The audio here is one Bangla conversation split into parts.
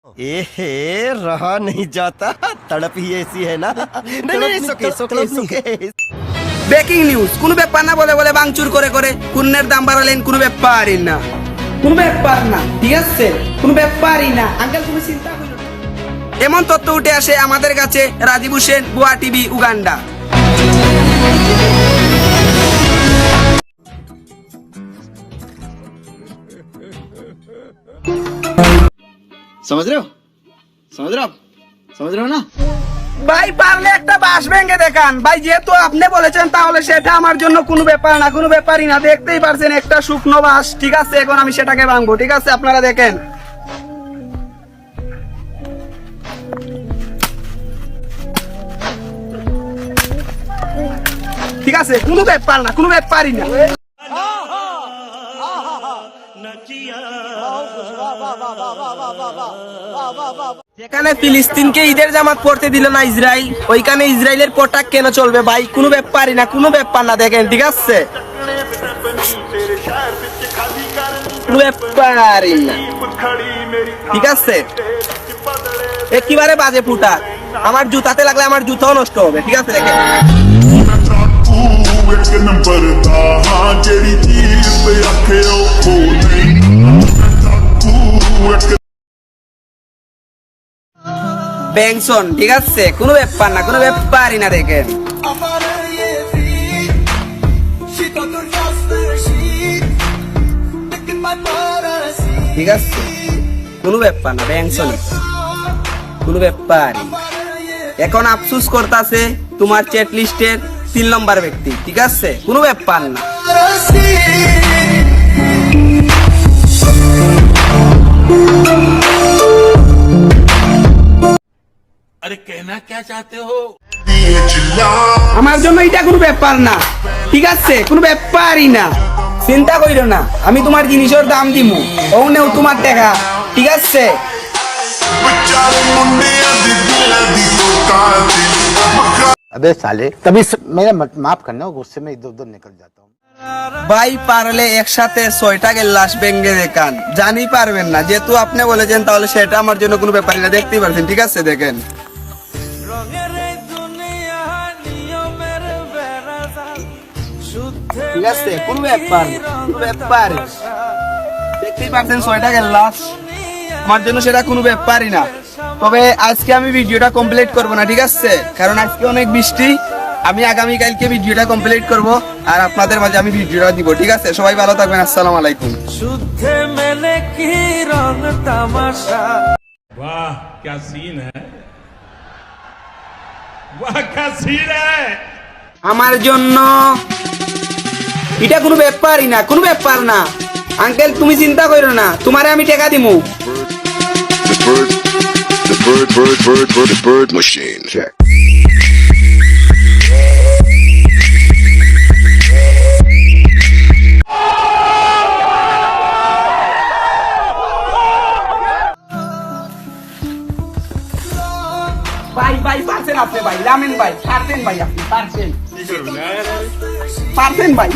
रहा नहीं जाता, तड़प ही ऐसी है ना। ব্রেকিং নিউজ, কোনো ব্যাপার না বলে বলে ভাঙচুর করে করে পণ্যের দাম বাড়ালেন, কোনো ব্যাপারই না, কোনো ব্যাপার না, ঠিক আছে, কোনো ব্যাপারই না আঙ্কেল, তুমি চিন্তা করো না। এমন তথ্য উঠে আসে আমাদের কাছে রাজীব হোসেন, বুয়া টিভি, উগান্ডা। समझ रहे हो समझ रहे हो ना ভাই পারলে একটা বাঁশ ভেঙে দেখান ভাই, যেহেতু আপনি বলেছেন তাহলে সেটা আমার জন্য কোনো ব্যাপার না, কোনো ব্যাপারই না। দেখতেই পারছেন একটা শুকনো বাঁশ, ঠিক আছে, এখন আমি সেটাকে ভাঙবো, ঠিক আছে, আপনারা দেখেন। ঠিক আছে, কোনো ব্যাপার না, কোনো ব্যাপারই না। যেখানে ফিলিস্তিনকে ঈদের জামাত পড়তে দিল না ইসরায়েল, ওইখানে ইসরায়েলের পোশাক কেন চলবে ভাই? কোনো ব্যাপারই না, কোনো ব্যাপার না, দেখেন, ঠিক আছে, কোনো ব্যাপারই না, ঠিক আছে। একেবারে বাজে পোশাক, আমার জুতাতে লাগলে আমার জুতাও নষ্ট হবে, ঠিক আছে, দেখেন। ব্যাংসন, ঠিক আছে, কোনো ব্যাপার না, কোনো ব্যাপারই না, দেখেন। ঠিক আছে, কোনো ব্যাপার না, ব্যাংসন, কোনো ব্যাপার। এখন আফসোস করতেছে তোমার চ্যাট লিস্টের 3 নম্বর ব্যক্তি, ঠিক আছে, কোনো ব্যাপার না। अरे कहना क्या चाहते हो? আমার জন্য এটা কোনো ব্যাপার না, ঠিক আছে, কোনো ব্যাপারই না, চিন্তা কইরো না, আমি তোমার জিনিসের দাম দিমু, ও নেও তোমার টাকা, ঠিক আছে। अबे साले तभी मेरा माफ करना, गुस्से में इधर उधर निकल जाता हूँ। ভাই পারলে একসাথে 6টা গ্লাস ভেঙে দেখান, জানি পারবেন না, যেহেতু আপনি বলেছেন তাহলে সেটা আমার জন্য কোনো ব্যাপারই না, দেখতেই পারছেন, ঠিক আছে, দেখেন। ঠিক আছে, কোনো ব্যাপার না, কোনো ব্যাপার, দেখতেই পারছেন 6টা গ্লাস, আমার জন্য সেটা কোনো ব্যাপারই না। তবে আজকে আমি ভিডিওটা কমপ্লিট করব না, ঠিক আছে, কারণ আজকে অনেক বৃষ্টি। আমি আগামীকালকে ভিডিওটা কমপ্লিট করব আর আপনাদের মাঝে আমি ভিডিওটা দিব, ঠিক আছে। সবাই ভালো থাকবেন, আসসালামু আলাইকুম। শুদ্ধে মেলে কি রং তামাশা, वाह क्या सीन है, वाह क्या सीन है। আমার জন্য এটা কোনো ব্যাপারই না, কোনো ব্যাপার না আঙ্কেল, তুমি চিন্তা করো না, তোমারে আমি টাকা দিমু। The bird machine. Check. ভাই ভাই পারছেন আপনি, ভাই রামেন ভাই পারছেন, ভাই আপনি পারছেন, পারছেন ভাই,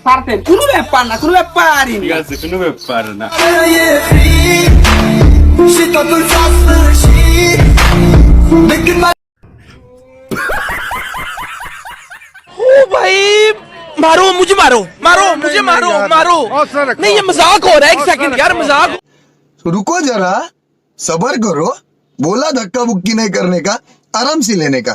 পারছেন, কোনো ব্যাপার না, কোনো ব্যাপারই না, কোনো ব্যাপার না। ओ भाई मारो मुझे, मारो मारो मुझे, मारो मारो, नहीं ये मजाक हो रहा है, एक सेकंड यार, मजाक। रुको जरा, सबर करो, बोला धक्का बुक्की नहीं करने का, आराम से लेने का।